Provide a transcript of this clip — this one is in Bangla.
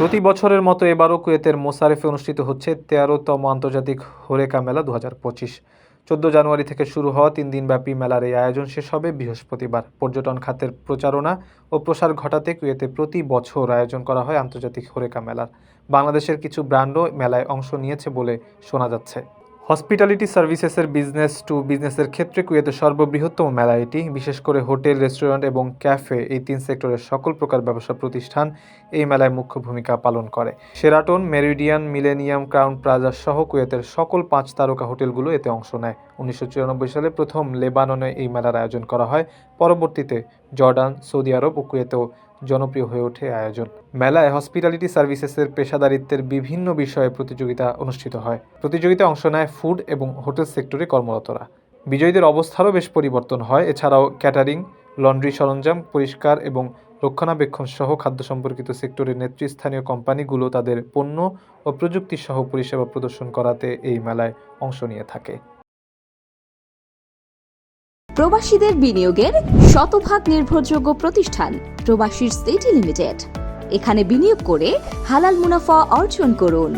প্রতি বছরের মতো এবারও কুয়েতের মোসারেফে অনুষ্ঠিত হচ্ছে ১৩তম আন্তর্জাতিক হোরেকা মেলা ২০২৫। ১৪ জানুয়ারি থেকে শুরু হওয়া ৩ দিনব্যাপী মেলার এই আয়োজন শেষ হবে বৃহস্পতিবার। পর্যটন খাতের প্রচারণা ও প্রসার ঘটাতে কুয়েতে প্রতি বছর আয়োজন করা হয় আন্তর্জাতিক হোরেকা মেলার। বাংলাদেশের কিছু ব্র্যান্ডও মেলায় অংশ নিয়েছে বলে শোনা যাচ্ছে। হসপিটালিটি সার্ভিসেসের বিজনেস টু বিজনেসের ক্ষেত্রে কুয়েতের সর্ববৃহত্তম মেলা এটি। বিশেষ করে হোটেল, রেস্টুরেন্ট এবং ক্যাফে এই ৩ সেক্টরের সকল প্রকার ব্যবসা প্রতিষ্ঠান এই মেলায় মুখ্য ভূমিকা পালন করে। Sheraton, Meridian, Millennium, Crown Plaza সহ কুয়েতের সকল ৫ তারকা হোটেলগুলো এতে অংশ নেয়। ১৯৯৪ সালে প্রথম লেবাননে এই মেলার আয়োজন করা হয়। পরবর্তীতে জর্ডান, সৌদি আরব ও কুয়েতেও জনপ্রিয় হয়ে ওঠে আয়োজন। মেলায় হসপিটালিটি সার্ভিসেসের পেশাদারিত্বের বিভিন্ন বিষয়ে প্রতিযোগিতা অনুষ্ঠিত হয়। প্রতিযোগিতায় অংশ নেয় ফুড এবং হোটেল সেক্টরে কর্মরতরা। বিজয়ীদের অবস্থারও বেশ পরিবর্তন হয়। এছাড়াও ক্যাটারিং, লন্ড্রি সরঞ্জাম, পরিষ্কার এবং রক্ষণাবেক্ষণ সহ খাদ্য সম্পর্কিত সেক্টরের নেতৃস্থানীয় কোম্পানিগুলো তাদের পণ্য ও প্রযুক্তি সহ পরিষেবা প্রদর্শন করাতে এই মেলায় অংশ নিয়ে থাকে। প্রবাসীদের বিনিয়োগের শতভাগ নির্ভরযোগ্য প্রতিষ্ঠান প্রবাসী সিটি লিমিটেড। এখানে বিনিয়োগ করে হালাল মুনাফা অর্জন করুন।